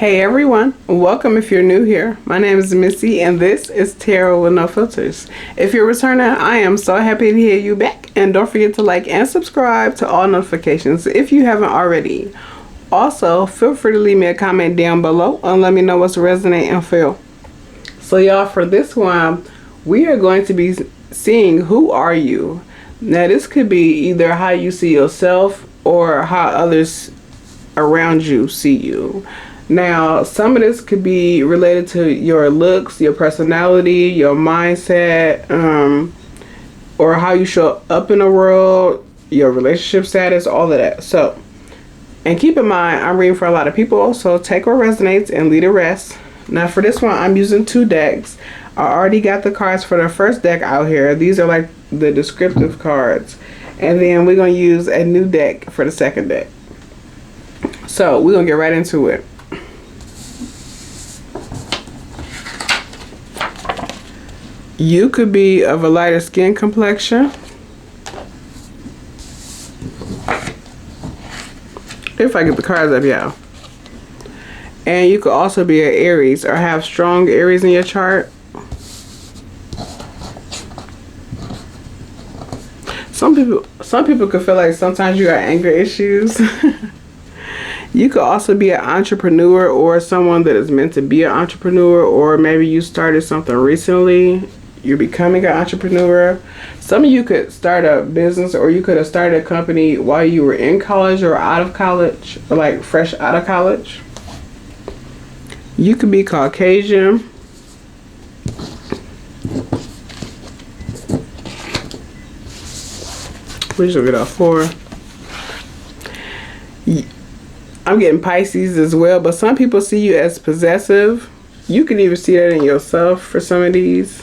Hey everyone, welcome if you're new here. My name is Missy and this is Tarot with No Filters. If you're returning, I am so happy to hear you back, and don't forget to like and subscribe to all notifications if you haven't already. Also, feel free to leave me a comment down below and let me know what's resonating and feel. So y'all, for this one, we are going to be seeing who are you. Now this could be either how you see yourself or how others around you see you. Now, some of this could be related to your looks, your personality, your mindset, or how you show up in the world, your relationship status, all of that. So, and keep in mind, I'm reading for a lot of people, so take what resonates and leave the rest. Now, for this one, I'm using 2 decks. I already got the cards for the first deck out here. These are like the descriptive cards. And then we're going to use a new deck for the second deck. So, we're going to get right into it. You could be of a lighter skin complexion. If I get the cards up, y'all. And you could also be an Aries or have strong Aries in your chart. Some people could feel like sometimes you got anger issues. You could also be an entrepreneur or someone that is meant to be an entrepreneur, or maybe you started something recently. You're becoming an entrepreneur. Some of you could start a business, or you could have started a company while you were in college or out of college, or like fresh out of college. You could be Caucasian. We should get out 4. I'm getting Pisces as well, but some people see you as possessive. You can even see that in yourself for some of these.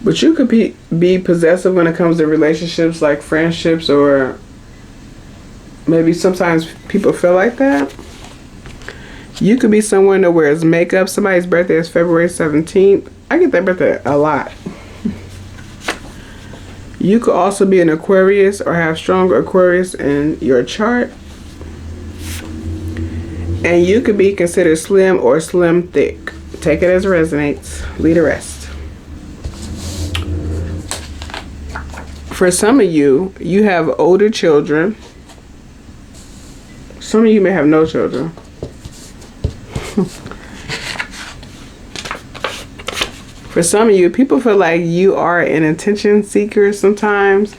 But you could be possessive when it comes to relationships, like friendships, or maybe sometimes people feel like that. You could be someone that wears makeup. Somebody's birthday is February 17th. I get that birthday a lot. You could also be an Aquarius or have strong Aquarius in your chart. And you could be considered slim or slim thick. Take it as it resonates. Leave the rest. For some of you, you have older children. Some of you may have no children. For some of you, people feel like you are an attention seeker sometimes.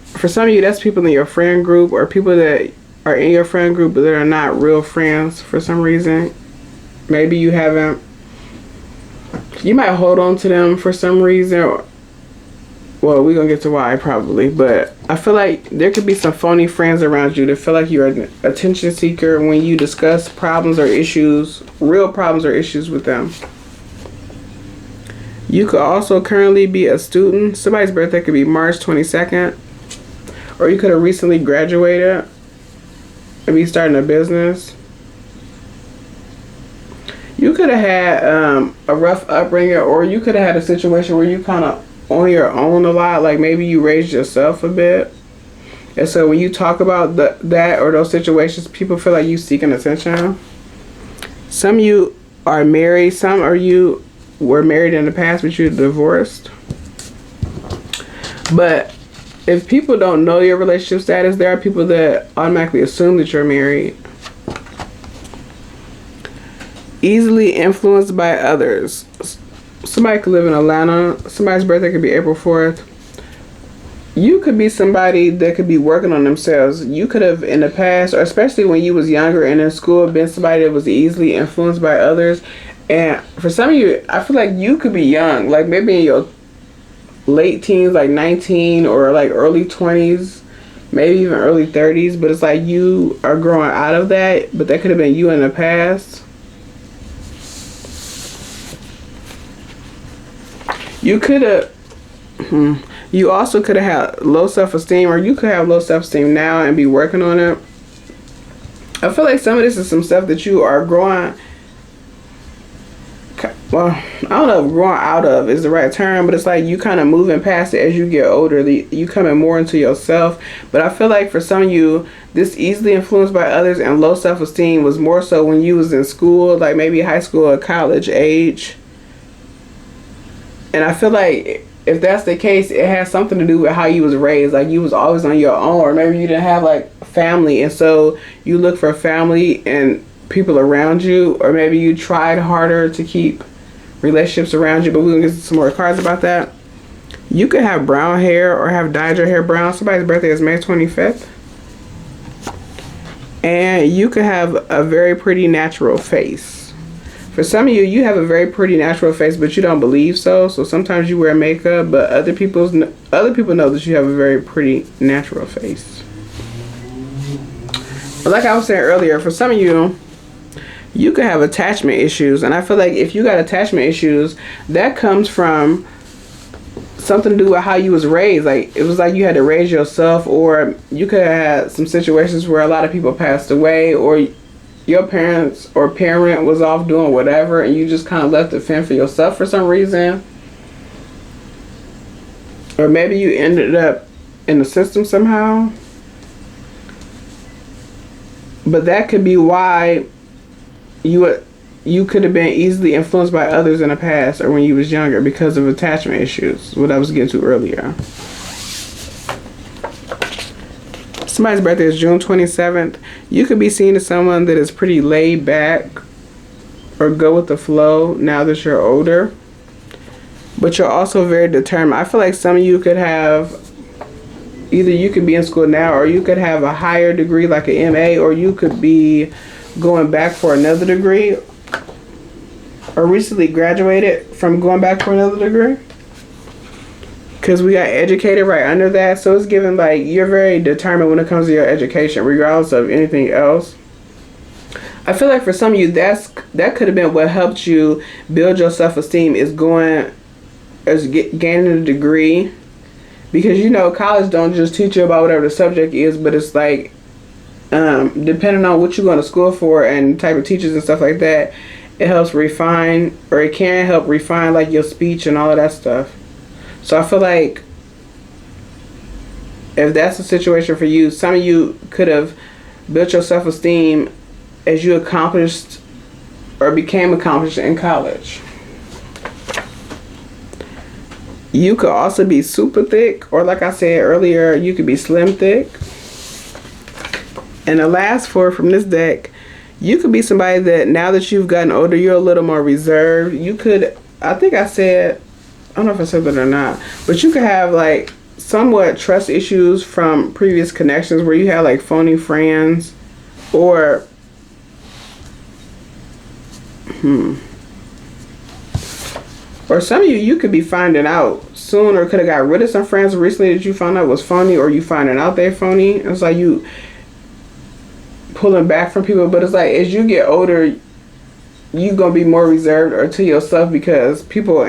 For some of you, that's people in your friend group, or people that are in your friend group but that are not real friends for some reason. Maybe you haven't. You might hold on to them for some reason. Well, we're going to get to why probably. But I feel like there could be some phony friends around you that feel like you're an attention seeker when you discuss problems or issues, real problems or issues with them. You could also currently be a student. Somebody's birthday could be March 22nd. Or you could have recently graduated and be starting a business. You could have had a rough upbringing, or you could have had a situation where you kind of on your own a lot. Like maybe you raised yourself a bit. And so when you talk about that or those situations, people feel like you seeking attention. Some of you are married. Some of you were married in the past, but you're divorced. But if people don't know your relationship status, there are people that automatically assume that you're married. Easily influenced by others. Somebody could live in Atlanta. Somebody's birthday could be April 4th. You could be somebody that could be working on themselves. You could have in the past, or especially when you was younger and in school, been somebody that was easily influenced by others. And for some of you, I feel like you could be young, like maybe in your late teens, like 19 or like early 20s, maybe even early 30s. But it's like you are growing out of that, but that could have been you in the past. You could have, you also could have had low self-esteem, or you could have low self-esteem now and be working on it. I feel like some of this is some stuff that you are growing, well, I don't know if growing out of is the right term, but it's like you kind of moving past it as you get older. You coming more into yourself. But I feel like for some of you, this easily influenced by others and low self-esteem was more so when you was in school, like maybe high school or college age. And I feel like if that's the case, it has something to do with how you was raised. Like you was always on your own, or maybe you didn't have like family, and so you look for family and people around you, or maybe you tried harder to keep relationships around you. But we're gonna get some more cards about that. You could have brown hair or have dyed your hair brown. Somebody's birthday is May 25th. And you could have a very pretty natural face. For some of you, you have a very pretty natural face, but you don't believe so. So sometimes you wear makeup, but other people know that you have a very pretty natural face. But like I was saying earlier, for some of you, you could have attachment issues. And I feel like if you got attachment issues, that comes from something to do with how you was raised. Like it was like you had to raise yourself, or you could have had some situations where a lot of people passed away, or your parents or parent was off doing whatever and you just kind of left to fend for yourself for some reason. Or maybe you ended up in the system somehow. But that could be why you could have been easily influenced by others in the past or when you was younger because of attachment issues, what I was getting to earlier. Somebody's birthday is June 27th. You could be seen as someone that is pretty laid back or go with the flow now that you're older. But you're also very determined. I feel like some of you could have, either you could be in school now, or you could have a higher degree like an MA, or you could be going back for another degree, or recently graduated from going back for another degree. Because we got educated right under that. So it's given like you're very determined when it comes to your education, regardless of anything else. I feel like for some of you, that could have been what helped you build your self-esteem, is gaining a degree. Because you know, college don't just teach you about whatever the subject is, but it's like depending on what you're going to school for and type of teachers and stuff like that, it helps refine, or it can help refine like your speech and all of that stuff. So I feel like if that's the situation for you, some of you could have built your self-esteem as you accomplished or became accomplished in college. You could also be super thick, or like I said earlier, you could be slim thick. And the last four from this deck, you could be somebody that now that you've gotten older, you're a little more reserved. You could, I think I said, I don't know if I said that or not, but you could have like somewhat trust issues from previous connections where you had like phony friends, or or some of you could be finding out soon, or could have got rid of some friends recently that you found out was phony, or you finding out they're phony. It's like you pulling back from people, but it's like as you get older, you gonna be more reserved or to yourself, because people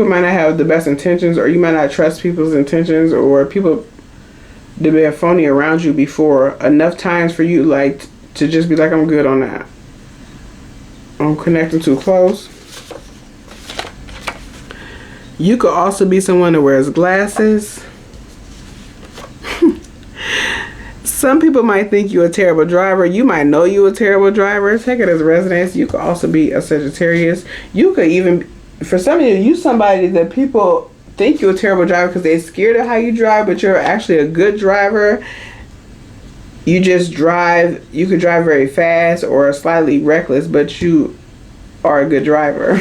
might not have the best intentions, or you might not trust people's intentions, or people that been phony around you before enough times for you like to just be like, I'm good on that. I'm connecting too close. You could also be someone that wears glasses. Some people might think you're a terrible driver. You might know you're a terrible driver. Take it as resonance. You could also be a Sagittarius. You could even, for some of you somebody that people think you're a terrible driver because they're scared of how you drive, but you're actually a good driver. You just drive, you could drive very fast or slightly reckless, but you are a good driver.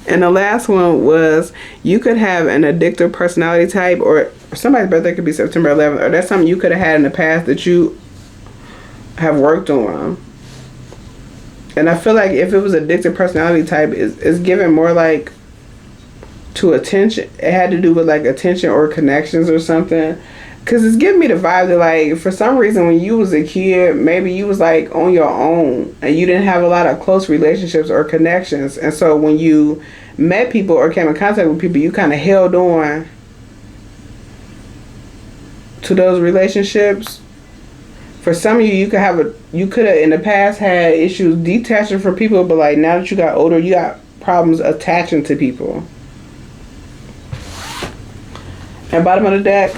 And the last one was, you could have an addictive personality type, or somebody's birthday could be September 11th, or that's something you could have had in the past that you have worked on. And I feel like if it was addictive personality type, it's given more like to attention. It had to do with like attention or connections or something. Because it's giving me the vibe that like for some reason when you was a kid, maybe you was like on your own and you didn't have a lot of close relationships or connections. And so when you met people or came in contact with people, you kind of held on to those relationships For some of you, you could have in the past had issues detaching from people, but like now that you got older, you got problems attaching to people. And bottom of the deck,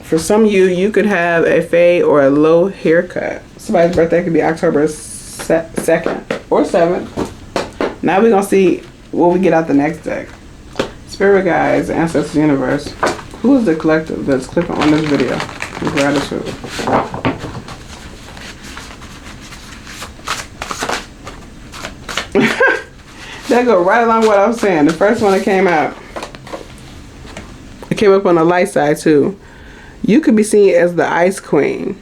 for some of you, you could have a fade or a low haircut. Somebody's birthday could be October 2nd or 7th. Now we're going to see what we get out the next deck. Spirit guides, ancestors, universe. Who is the collective that's clicking on this video? Gratitude. That go right along what I was saying. The first one that came out, it came up on the light side too. You could be seen as the ice queen.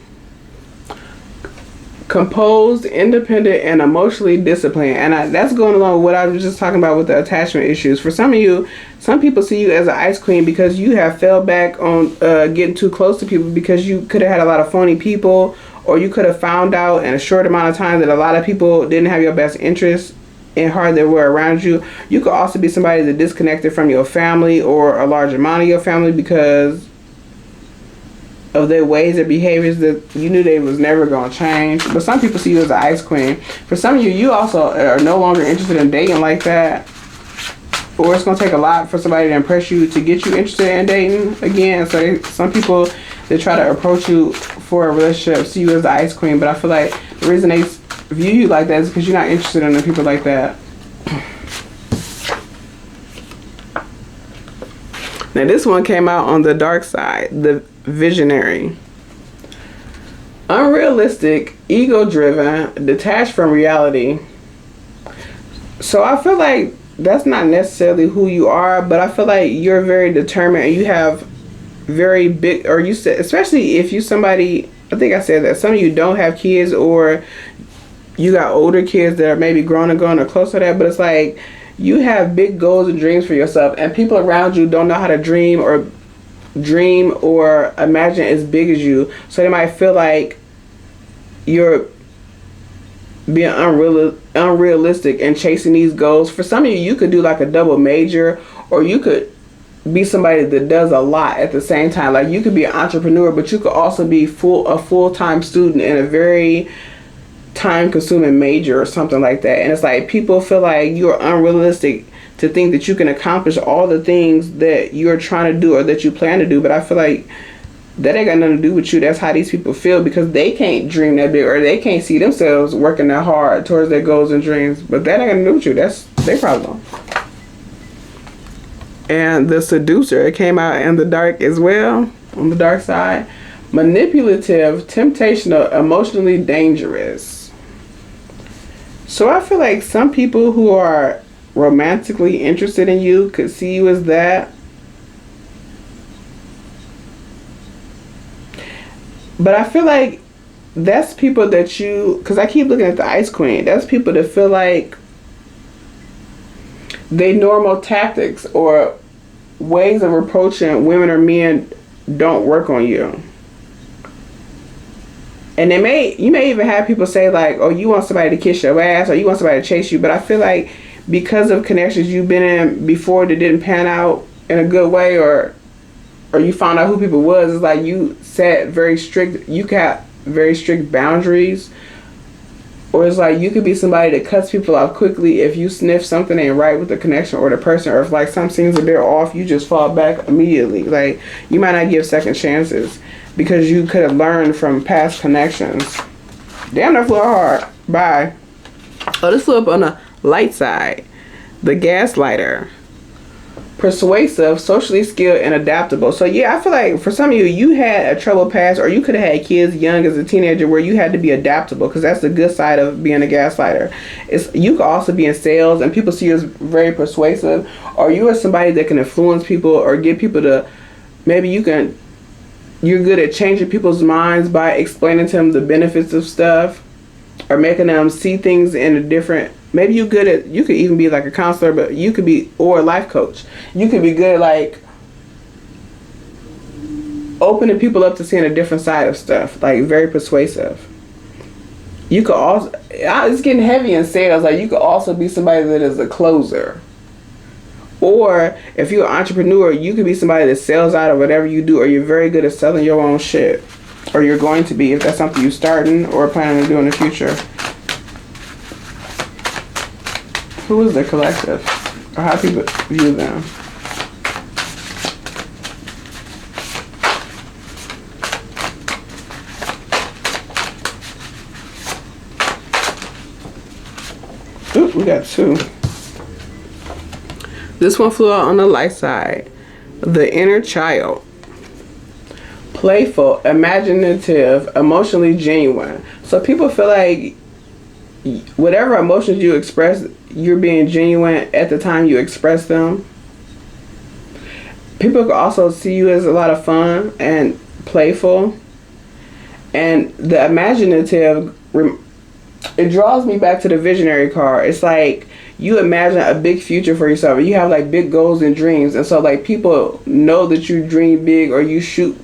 Composed, independent, and emotionally disciplined. And that's going along with what I was just talking about with the attachment issues. For some of you, some people see you as an ice queen because you have fell back on getting too close to people, because you could have had a lot of phony people, or you could have found out in a short amount of time that a lot of people didn't have your best interest in heart that were around you. You could also be somebody that disconnected from your family or a large amount of your family because of their ways and behaviors that you knew they was never going to change. But some people see you as an ice queen. For some of you, you also are no longer interested in dating like that, or it's going to take a lot for somebody to impress you to get you interested in dating again. So some people that try to approach you for a relationship see you as the ice queen, but I feel like the reason they view you like that is because you're not interested in the people like that. Now this one came out on the dark side, the visionary. Unrealistic, ego-driven, detached from reality. So I feel like that's not necessarily who you are, but I feel like you're very determined and you have very big, or you said, especially if you somebody, I think I said that some of you don't have kids, or you got older kids that are maybe grown or close to that, but it's like you have big goals and dreams for yourself, and people around you don't know how to dream or imagine as big as you, so they might feel like you're being unrealistic and chasing these goals. For some of you, you could do like a double major, or you could be somebody that does a lot at the same time. Like you could be an entrepreneur, but you could also be a full-time student in a very time-consuming major or something like that. And it's like people feel like you're unrealistic to think that you can accomplish all the things that you're trying to do or that you plan to do. But I feel like that ain't got nothing to do with you. That's how these people feel, because they can't dream that big, or they can't see themselves working that hard towards their goals and dreams. But that ain't got to do with you. That's their problem. And the seducer, it came out in the dark as well, on the dark side. Manipulative, temptational, emotionally dangerous. So I feel like some people who are romantically interested in you could see you as that. But I feel like that's people that you, because I keep looking at the Ice Queen, that's people that feel like they normal tactics or ways of approaching women or men don't work on you. And you may even have people say like, oh, you want somebody to kiss your ass, or you want somebody to chase you. But I feel like because of connections you've been in before that didn't pan out in a good way, or you found out who people was, it's like you got very strict boundaries. Or it's like you could be somebody that cuts people off quickly if you sniff something ain't right with the connection or the person, or if like some seems a bit off, you just fall back immediately. Like you might not give second chances because you could have learned from past connections. Damn, that flew hard. Bye. Oh, this flew up on the light side. The gaslighter. Persuasive, socially skilled, and adaptable. So yeah, I feel like for some of you, you had a troubled past, or you could have had kids young as a teenager where you had to be adaptable, because that's the good side of being a gaslighter. You could also be in sales and people see you as very persuasive, or you are somebody that can influence people or get people to, you're good at changing people's minds by explaining to them the benefits of stuff, or making them see things in a different. Maybe you could even be like a counselor, but you could be, or a life coach. You could be good at like opening people up to seeing a different side of stuff, like very persuasive. You could also, it's getting heavy in sales, like you could also be somebody that is a closer. Or if you're an entrepreneur, you could be somebody that sells out of whatever you do, or you're very good at selling your own shit. Or you're going to be, if that's something you're starting or planning to do in the future. Who is the collective? Or how people view them? Ooh, we got two. This one flew out on the light side. The inner child. Playful, imaginative, emotionally genuine. So people feel like whatever emotions you express, you're being genuine at the time you express them. People can also see you as a lot of fun and playful. And the imaginative, it draws me back to the visionary card. It's like you imagine a big future for yourself. You have like big goals and dreams. And so like people know that you dream big, or you shoot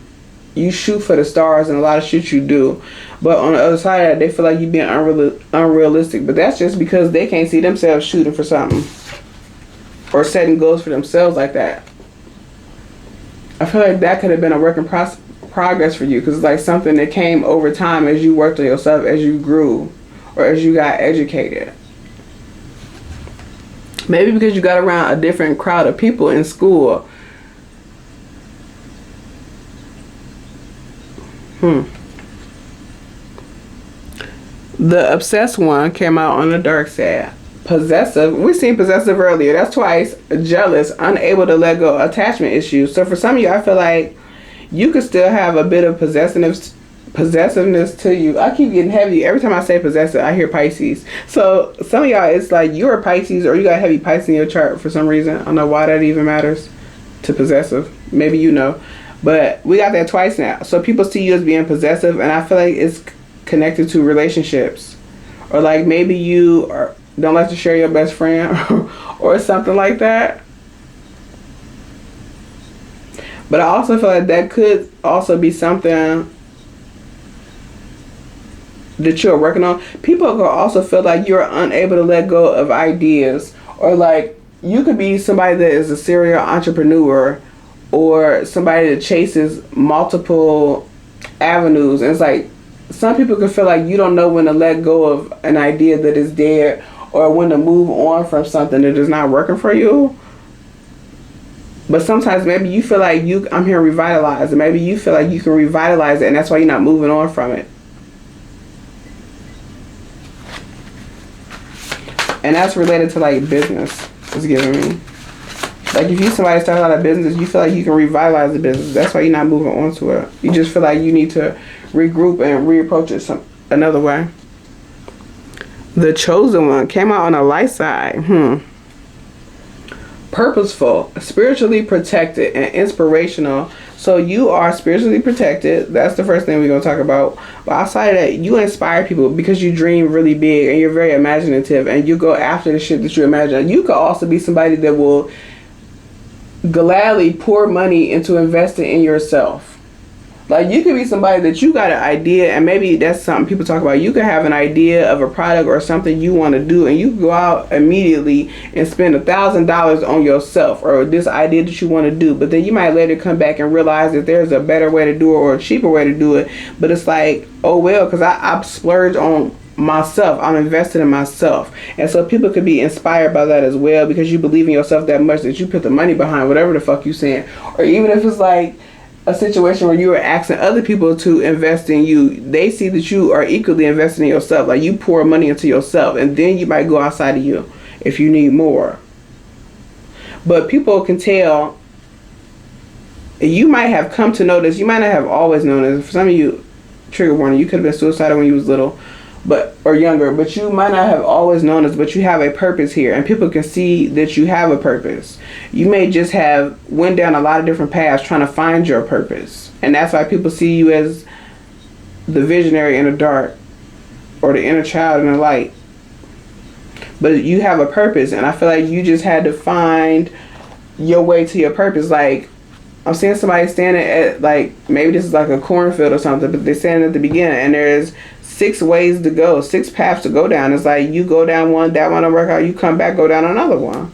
for the stars, and a lot of shit you do. But on the other side of that, they feel like you're being unrealistic. But that's just because they can't see themselves shooting for something or setting goals for themselves like that. I feel like that could have been a work in progress for you, because it's like something that came over time as you worked on yourself, as you grew, or as you got educated. Maybe because you got around a different crowd of people in school. The obsessed one came out on the dark side. Possessive. We seen possessive earlier. That's twice. Jealous. Unable to let go. Attachment issues. So for some of you, I feel like you could still have a bit of possessiveness to you. I keep getting heavy. Every time I say possessive, I hear Pisces. So some of y'all, it's like you're a Pisces, or you got heavy Pisces in your chart for some reason. I don't know why that even matters to possessive. Maybe you know. But we got that twice now. So people see you as being possessive, and I feel like it's connected to relationships. Or like maybe you don't like to share your best friend or something like that. But I also feel like that could also be something that you're working on. People could also feel like you're unable to let go of ideas. Or like you could be somebody that is a serial entrepreneur, or somebody that chases multiple avenues. And it's like some people can feel like you don't know when to let go of an idea that is dead, or when to move on from something that is not working for you. But sometimes maybe you feel like I'm here to revitalize, and maybe you feel like you can revitalize it, and that's why you're not moving on from it. And that's related to like business, it's giving me. Like if you somebody starts out a business, you feel like you can revitalize the business. That's why you're not moving on to it. You just feel like you need to regroup and reapproach it another way. The chosen one came out on the light side. Purposeful, spiritually protected, and inspirational. So you are spiritually protected. That's the first thing we're going to talk about. But outside of that, you inspire people because you dream really big, and you're very imaginative, and you go after the shit that you imagine. You could also be somebody that will gladly pour money into investing in yourself. Like you could be somebody that you got an idea, and maybe that's something people talk about. You could have an idea of a product or something you want to do, and you could go out immediately and spend $1,000 on yourself or this idea that you want to do. But then you might later come back and realize that there's a better way to do it or a cheaper way to do it. But it's like, oh well, because I splurged on myself. I'm invested in myself. And so people could be inspired by that as well, because you believe in yourself that much that you put the money behind whatever the fuck you saying. Or even if it's like a situation where you are asking other people to invest in you, they see that you are equally invested in yourself. Like you pour money into yourself, and then you might go outside of you if you need more. But people can tell. You might have come to know this. You might not have always known this. For some of you, trigger warning, you could have been suicidal when you was little, or younger, but you might not have always known this, but you have a purpose here, and people can see that you have a purpose. You may just have went down a lot of different paths trying to find your purpose, and that's why people see you as the visionary in the dark, or the inner child in the light. But you have a purpose, and I feel like you just had to find your way to your purpose. Like I'm seeing somebody standing at, like, maybe this is like a cornfield or something, but they're standing at the beginning, and there's 6 ways to go, 6 paths to go down. It's like you go down one, that one don't work out, you come back, go down another one.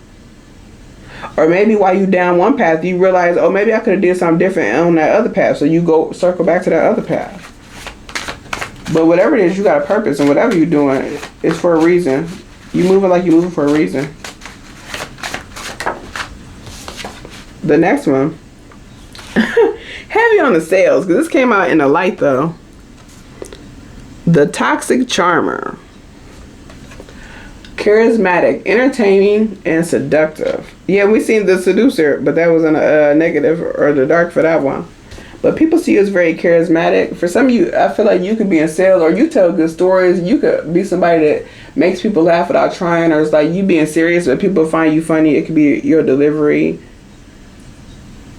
Or maybe while you down one path, you realize, oh, maybe I could have did something different on that other path. So you go circle back to that other path. But whatever it is, you got a purpose, and whatever you're doing, it's for a reason. You moving like you're moving for a reason. The next one, heavy on the sales, because this came out in the light though. The toxic charmer. Charismatic, entertaining, and seductive. Yeah, we seen the seducer, but that was in a negative or the dark for that one. But people see you as very charismatic. For some of you, I feel like you could be in sales, or you tell good stories. You could be somebody that makes people laugh without trying, or it's like you being serious, but people find you funny. It could be your delivery.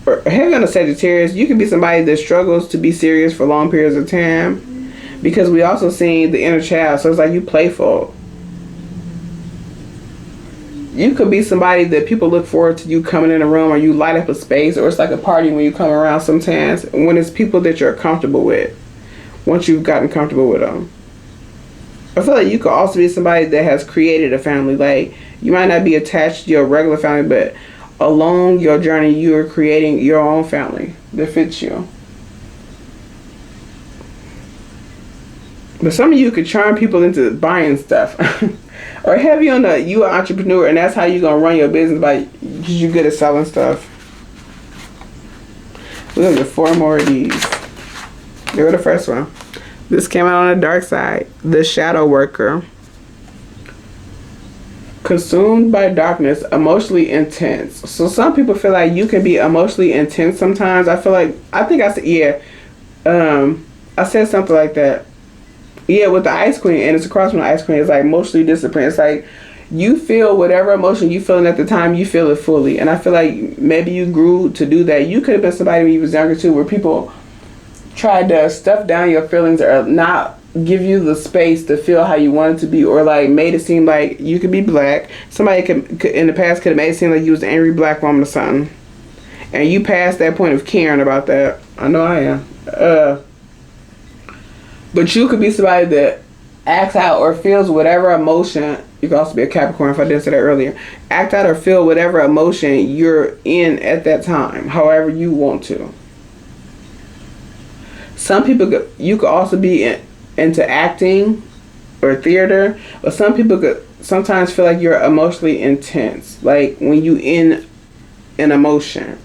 Or heavy on the Sagittarius, you could be somebody that struggles to be serious for long periods of time, because we also seen the inner child. So it's like you playful. You could be somebody that people look forward to you coming in a room, or you light up a space, or it's like a party when you come around sometimes, when it's people that you're comfortable with, once you've gotten comfortable with them. I feel like you could also be somebody that has created a family. Like, you might not be attached to your regular family, but along your journey, you are creating your own family that fits you. But some of you could charm people into buying stuff. Or heavy on the, you an entrepreneur, and that's how you gonna run your business, because you're good at selling stuff. We're gonna get 4 more of these. Here was the first one. This came out on the dark side. The shadow worker. Consumed by darkness, emotionally intense. So some people feel like you can be emotionally intense sometimes. I think I said, yeah. I said something like that. Yeah, with the Ice Queen, and it's across from the Ice Queen. It's like emotionally disciplined. It's like you feel whatever emotion you feeling at the time, you feel it fully. And I feel like maybe you grew to do that. You could have been somebody when you was younger too, where people tried to stuff down your feelings or not give you the space to feel how you wanted to be, or like made it seem like you could be black. Somebody could in the past could have made it seem like you was an angry black woman or something, and you passed that point of caring about that. I know I am. But you could be somebody that acts out or feels whatever emotion. You could also be a Capricorn, if I didn't say that earlier. Act out or feel whatever emotion you're in at that time, however you want to. Some people, you could also be into acting or theater, but some people could sometimes feel like you're emotionally intense, like when you in an emotion.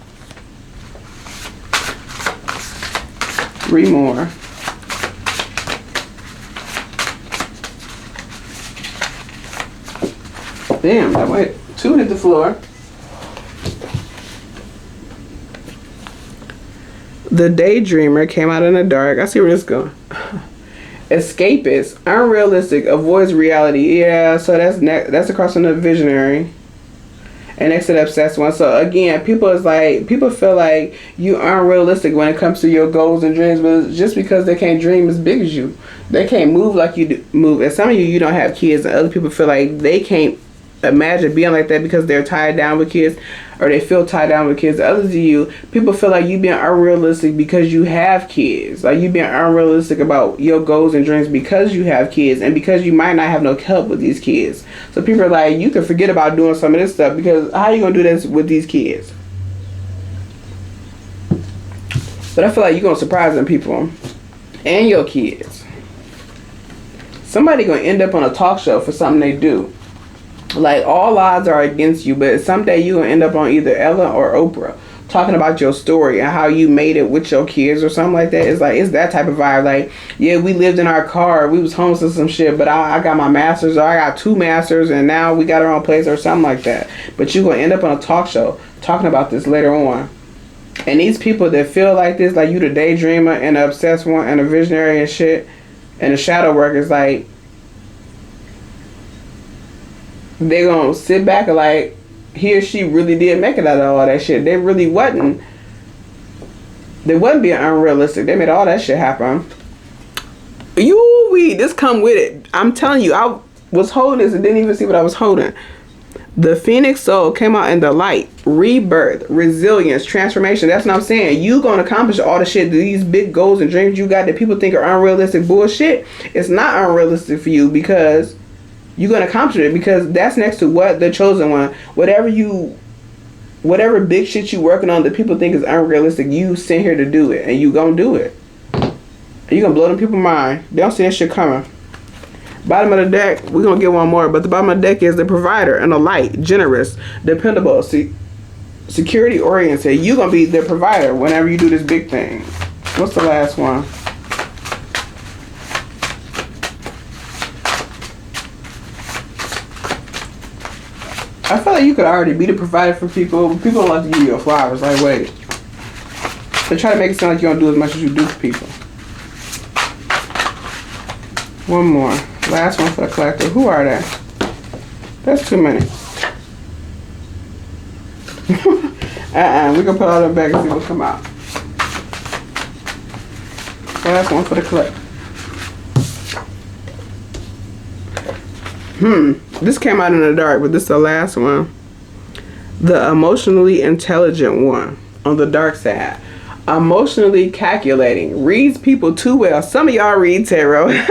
3 more. Damn, that went 2 hit the floor. The daydreamer came out in the dark. I see where this is going. Escapist, unrealistic, avoids reality. Yeah, so that's across from the visionary. And next to the obsessed one. So again, people feel like you unrealistic when it comes to your goals and dreams, but just because they can't dream as big as you, they can't move like you move. And some of you don't have kids, and other people feel like they can't imagine being like that because they're tied down with kids, or they feel tied down with kids. Others of you, people feel like you being unrealistic because you have kids, like you being unrealistic about your goals and dreams because you have kids, and because you might not have no help with these kids. So people are like, you can forget about doing some of this stuff, because how are you gonna do this with these kids? But I feel like you're gonna surprise them people and your kids. Somebody gonna end up on a talk show for something they do. Like, all odds are against you, but someday you're going to end up on either Ellen or Oprah talking about your story and how you made it with your kids or something like that. It's like, it's that type of vibe. Like, yeah, we lived in our car, we was homeless and some shit, but I got my master's, or I got 2 masters, and now we got our own place or something like that. But you're going to end up on a talk show talking about this later on. And these people that feel like this, like you the daydreamer and the obsessed one and the visionary and shit, and the shadow work, is like, they gonna sit back and like, he or she really did make it out of all that shit. They really wasn't being unrealistic. They made all that shit happen. This come with it. I'm telling you, I was holding this and didn't even see what I was holding. The Phoenix Soul came out in the light. Rebirth, resilience, transformation. That's what I'm saying. You gonna accomplish all the shit, these big goals and dreams you got that people think are unrealistic bullshit. It's not unrealistic for you, because you're going to accomplish it, because that's next to what the chosen one. Whatever big shit you working on that people think is unrealistic, you sit here to do it, and you going to do it. You gonna blow them people's mind. They don't see that shit coming. Bottom of the deck, we're gonna get one more, but the bottom of the deck is the provider and the light, generous, dependable, security oriented. You gonna be the provider whenever you do this big thing. What's the last one? I feel like you could already be the provider for people. People don't like to give you your flowers. Like, wait. They try to make it sound like you don't do as much as you do for people. One more. Last one for the collector. Who are they? That's too many. We're going to put all them back and see what come out. Last one for the collector. This came out in the dark, but this is the last one. The emotionally intelligent one on the dark side. Emotionally calculating. Reads people too well. Some of y'all read tarot.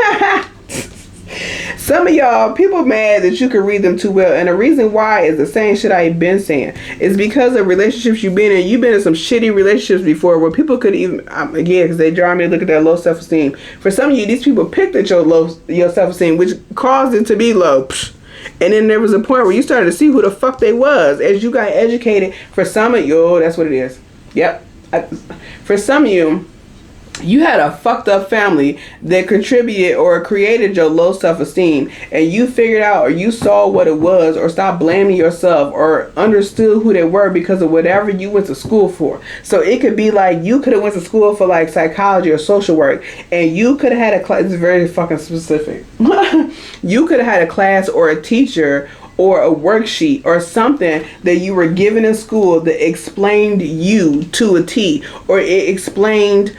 Some of y'all, people mad that you can read them too well. And the reason why is the same shit I've been saying. It's because of relationships you've been in. You've been in some shitty relationships before where people could even, again, because they draw me to look at that low self-esteem. For some of you, these people picked at your self-esteem, which caused it to be low. And then there was a point where you started to see who the fuck they was as you got educated. For some of you, that's what it is. Yep. For some of you, you had a fucked up family that contributed or created your low self-esteem, and you figured out or you saw what it was, or stopped blaming yourself, or understood who they were because of whatever you went to school for. So it could be like you could have went to school for like psychology or social work, and you could have had a class. It's very fucking specific. You could have had a class or a teacher or a worksheet or something that you were given in school that explained you to a T, or it explained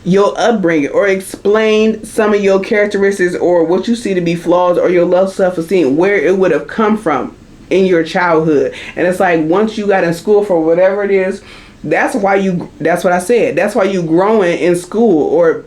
your upbringing, or explained some of your characteristics or what you see to be flaws, or your low self-esteem, where it would have come from in your childhood. And it's like once you got in school for whatever it is, that's what I said, that's why you growing in school, or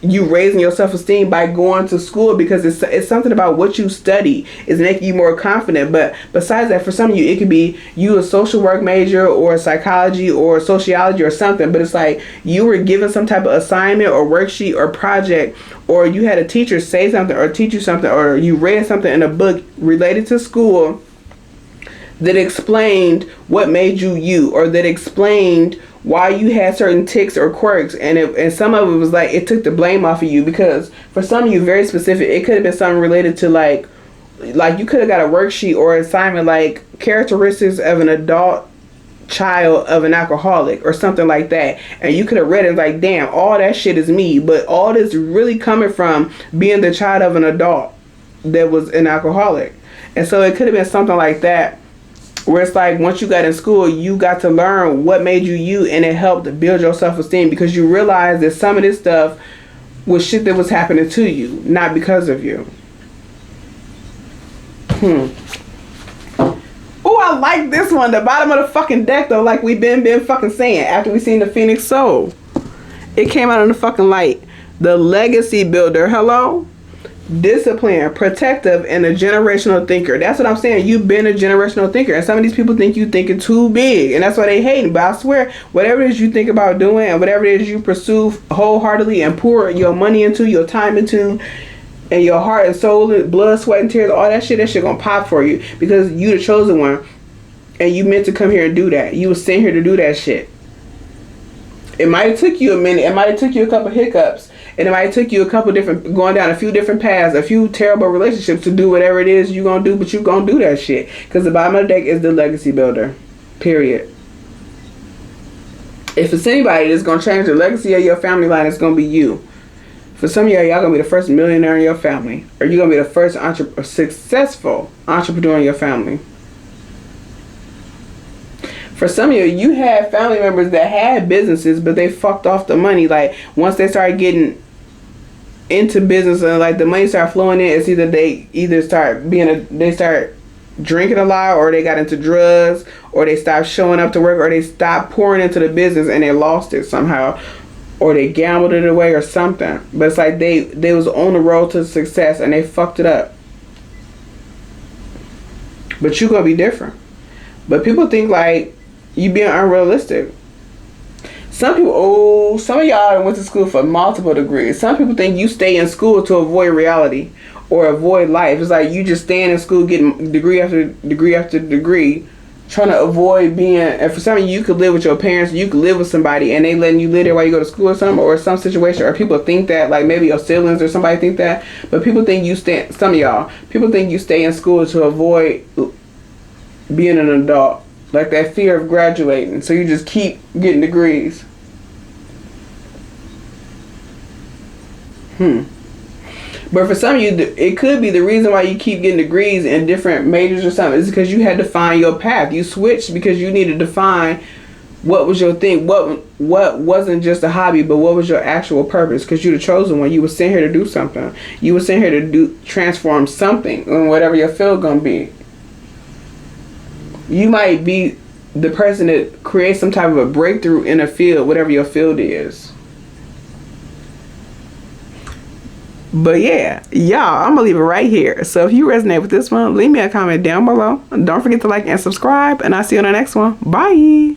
you raising your self-esteem by going to school, because it's something about what you study is making you more confident. But besides that, for some of you, it could be you a social work major or psychology or sociology or something, but it's like you were given some type of assignment or worksheet or project, or you had a teacher say something or teach you something, or you read something in a book related to school that explained what made you you, or that explained why you had certain tics or quirks, and some of it was like it took the blame off of you, because for some of you, very specific, it could have been something related to like you could have got a worksheet or assignment like characteristics of an adult child of an alcoholic or something like that, and you could have read it like, damn, all that shit is me, but all this really coming from being the child of an adult that was an alcoholic. And so it could have been something like that, where it's like once you got in school, you got to learn what made you you, and it helped build your self-esteem, because you realized that some of this stuff was shit that was happening to you, not because of you. Oh, I like this one. The bottom of the fucking deck, though, like we've been fucking saying after we seen the Phoenix Soul. It came out in the fucking light. The legacy builder. Hello? Disciplined, protective, and a generational thinker. That's what I'm saying. You've been a generational thinker, and some of these people think you thinking too big, and that's why they hate. But I swear, whatever it is you think about doing, and whatever it is you pursue wholeheartedly and pour your money into, your time into, and your heart and soul and blood, sweat, and tears, all that shit gonna pop for you, because you the chosen one, and you meant to come here and do that. You was sent here to do that shit. It might have took you a minute. It might have took you a couple hiccups. And it might took you going down a few different paths, a few terrible relationships to do whatever it is you're going to do, but you're going to do that shit. Because the bottom of the deck is the legacy builder. Period. If it's anybody that's going to change the legacy of your family line, it's going to be you. For some of y'all going to be the first millionaire in your family. Or you're going to be the first successful entrepreneur in your family. For some of you had family members that had businesses, but they fucked off the money. Like, once they started getting into business and like the money started flowing in, it's either they start drinking a lot, or they got into drugs, or they stopped showing up to work, or they stopped pouring into the business and they lost it somehow, or they gambled it away or something. But it's like they was on the road to success and they fucked it up. But you're gonna be different. But people think like you being unrealistic. some of y'all went to school for multiple degrees. Some people think you stay in school to avoid reality or avoid life. It's like you just staying in school getting degree after degree after degree, trying to avoid being. And for some of you could live with your parents, you could live with somebody, and they letting you live there while you go to school or something, or some situation, or people think that, like maybe your siblings or somebody think that, but people think you stay. Some of y'all, people think you stay in school to avoid being an adult. Like that fear of graduating. So you just keep getting degrees. But for some of you, it could be the reason why you keep getting degrees in different majors or something is because you had to find your path. You switched because you needed to find what was your thing. What wasn't just a hobby, but what was your actual purpose? Because you're the chosen one. You were sent here to do something. You were sent here to transform something in whatever your field gonna be. You might be the person that creates some type of a breakthrough in a field, whatever your field is. But yeah, y'all, I'm gonna leave it right here. So if you resonate with this one, leave me a comment down below. Don't forget to like and subscribe, and I'll see you on the next one. Bye.